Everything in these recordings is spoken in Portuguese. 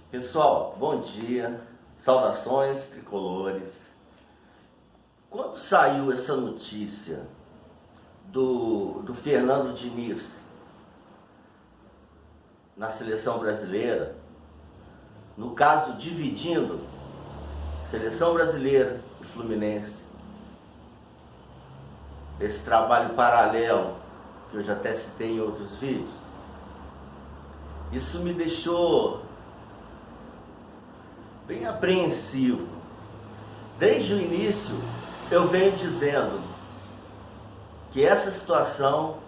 Pessoal, bom dia, saudações tricolores. Quando saiu essa notícia do Fernando Diniz na seleção brasileira, no caso dividindo seleção brasileira e Fluminense, esse trabalho paralelo que eu já até citei em outros vídeos, isso me deixou bem apreensivo. Desde o início eu venho dizendo que essa situação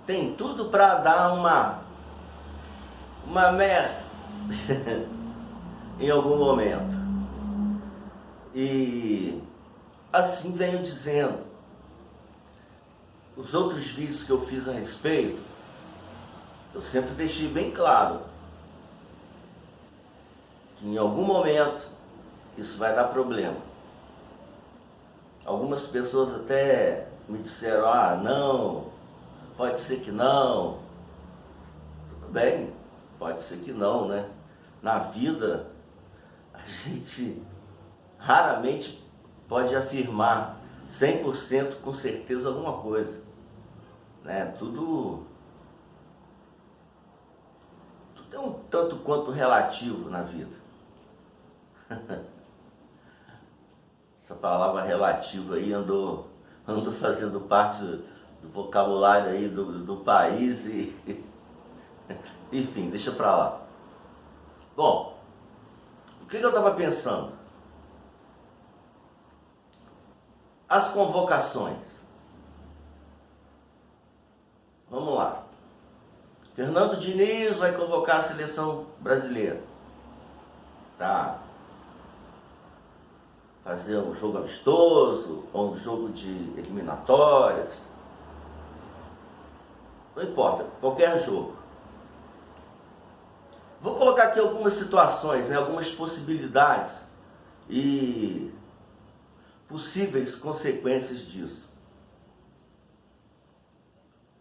tem tudo para dar uma merda em algum momento. E assim venho dizendo. Os outros vídeos que eu fiz a respeito, eu sempre deixei bem claro que em algum momento isso vai dar problema. Algumas pessoas até me disseram, não, pode ser que não. Tudo bem, pode ser que não, né? Na vida, a gente raramente pode afirmar 100% com certeza alguma coisa, né? Tudo é um tanto quanto relativo na vida. Essa palavra relativo aí andou fazendo parte do vocabulário aí do país e enfim, deixa pra lá. Bom, o que eu estava pensando? As convocações. Vamos lá. Fernando Diniz vai convocar a seleção brasileira para fazer um jogo amistoso ou um jogo de eliminatórias. Não importa, qualquer jogo. Vou colocar aqui algumas situações, né, algumas possibilidades e possíveis consequências disso.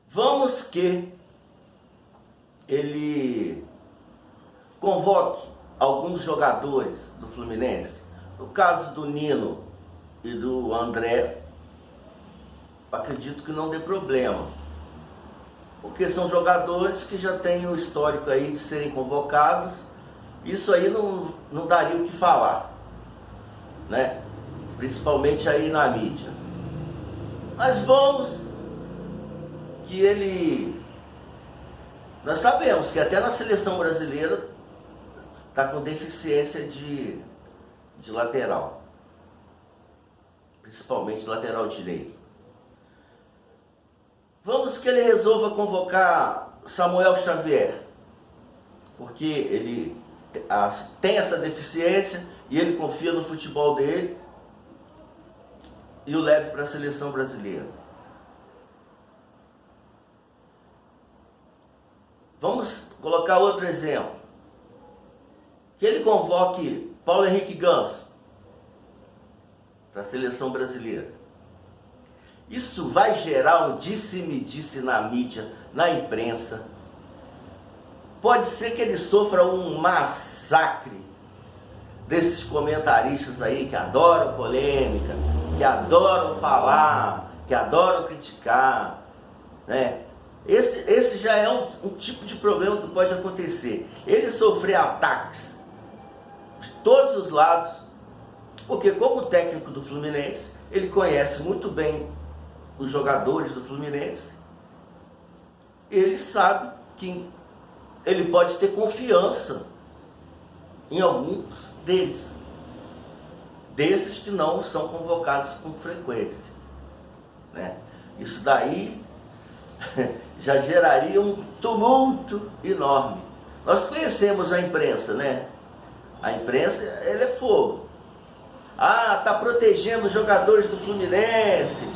Vamos que ele convoque alguns jogadores do Fluminense. No caso do Nino e do André, acredito que não dê problema, porque são jogadores que já têm o histórico aí de serem convocados. Isso aí não daria o que falar, né? Principalmente aí na mídia. Mas vamos que ele... Nós sabemos que até na seleção brasileira está com deficiência de lateral, principalmente lateral direito. Vamos que ele resolva convocar Samuel Xavier, porque ele tem essa deficiência e ele confia no futebol dele e o leve para a seleção brasileira. Vamos colocar outro exemplo. Que ele convoque Paulo Henrique Ganso para a seleção brasileira. Isso vai gerar um disse-me-disse na mídia, na imprensa. Pode ser que ele sofra um massacre desses comentaristas aí que adoram polêmica, que adoram falar, que adoram criticar, né? Esse já é um tipo de problema que pode acontecer. Ele sofrer ataques de todos os lados, porque como técnico do Fluminense, ele conhece muito bem os jogadores do Fluminense. Ele sabe que ele pode ter confiança em alguns deles, desses que não são convocados com frequência, né? Isso daí já geraria um tumulto enorme. Nós conhecemos a imprensa, né? A imprensa, ela é fogo. Tá protegendo os jogadores do Fluminense.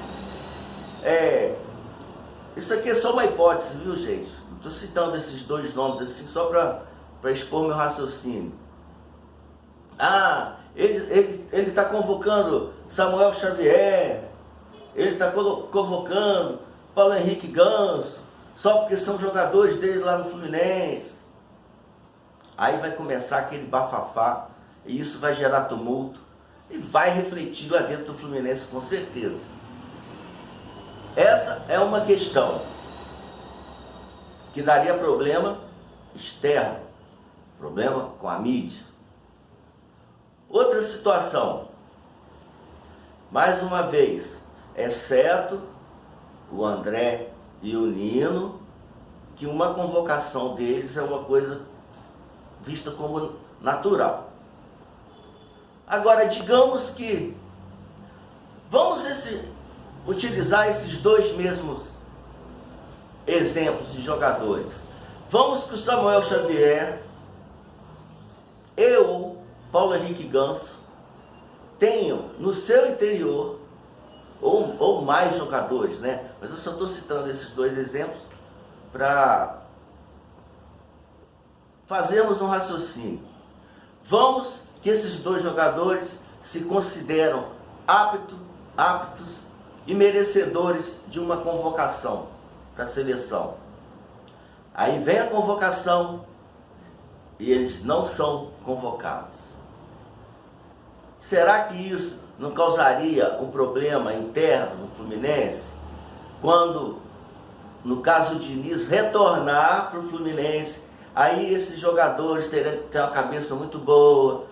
Isso aqui é só uma hipótese, viu, gente? Estou citando esses dois nomes assim só para expor meu raciocínio. Ele está convocando Samuel Xavier, ele está convocando Paulo Henrique Ganso, só porque são jogadores dele lá no Fluminense. aí vai começar aquele bafafá, e isso vai gerar tumulto, e vai refletir lá dentro do Fluminense com certeza. Essa é uma questão que daria problema externo, problema com a mídia. Outra situação, mais uma vez, exceto o André e o Nino, que uma convocação deles é uma coisa vista como natural. Agora, digamos que vamos utilizar esses dois mesmos exemplos de jogadores. Vamos que o Samuel Xavier e o Paulo Henrique Ganso tenham no seu interior, ou mais jogadores, né? Mas eu só estou citando esses dois exemplos para fazermos um raciocínio. Vamos que esses dois jogadores se consideram aptos e merecedores de uma convocação para a seleção. Aí vem a convocação e eles não são convocados. Será que isso não causaria um problema interno no Fluminense? Quando, no caso de Diniz, retornar para o Fluminense, aí esses jogadores terão que ter uma cabeça muito boa,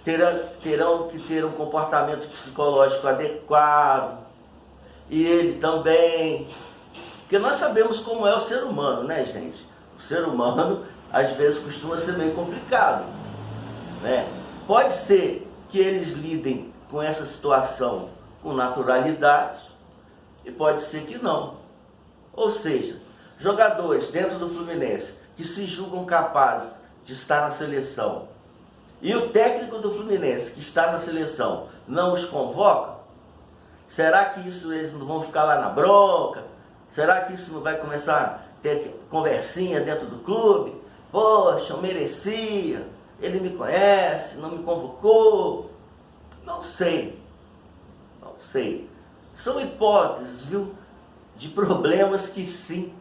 terão que ter um comportamento psicológico adequado, e ele também, porque nós sabemos como é o ser humano, né, gente? O ser humano, às vezes, costuma ser meio complicado, né? Pode ser que eles lidem com essa situação com naturalidade, e pode ser que não. Ou seja, jogadores dentro do Fluminense que se julgam capazes de estar na seleção, e o técnico do Fluminense que está na seleção não os convoca, será que isso eles não vão ficar lá na bronca? Será que isso não vai começar a ter conversinha dentro do clube? Poxa, eu merecia, ele me conhece, não me convocou. Não sei. São hipóteses, viu, de problemas que sim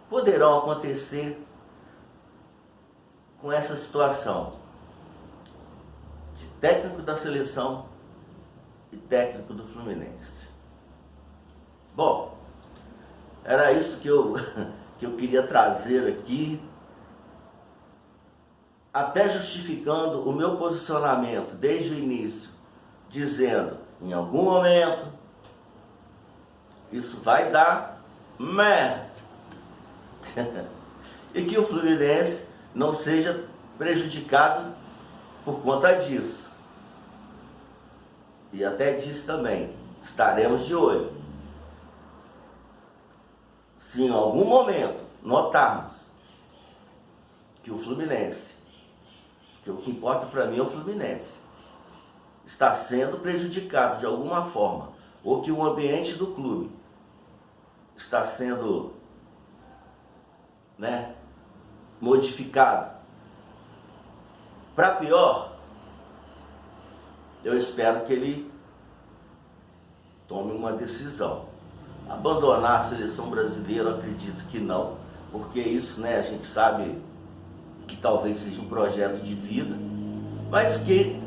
poderão acontecer com essa situação de técnico da seleção e técnico do Fluminense. Bom, era isso que eu queria trazer aqui, até justificando o meu posicionamento desde o início, dizendo, em algum momento, isso vai dar merda. E que o Fluminense não seja prejudicado por conta disso. E até disse também, estaremos de olho. Se em algum momento notarmos que o Fluminense, que o que importa para mim é o Fluminense, está sendo prejudicado de alguma forma, ou que o ambiente do clube está sendo, né, modificado para pior, eu espero que ele tome uma decisão. Abandonar a seleção brasileira, eu acredito que não, porque isso, né, a gente sabe que talvez seja um projeto de vida, mas que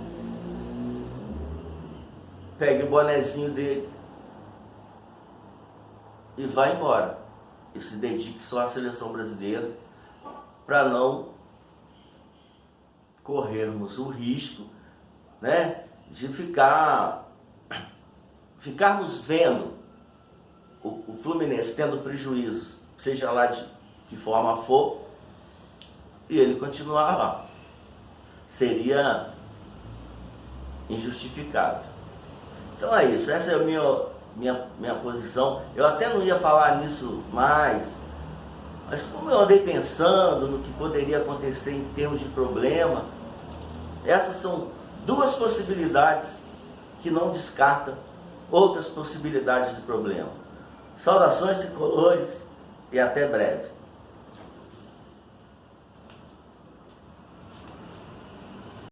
pegue o bonezinho dele e vá embora e se dedique só à seleção brasileira, para não corrermos o risco, né, de ficarmos vendo o Fluminense tendo prejuízos, seja lá de que forma for, e ele continuar lá. Seria injustificável. Então é isso, essa é a minha posição. Eu até não ia falar nisso mais, mas como eu andei pensando no que poderia acontecer em termos de problema, essas são duas possibilidades que não descartam outras possibilidades de problema. Saudações tricolores e até breve.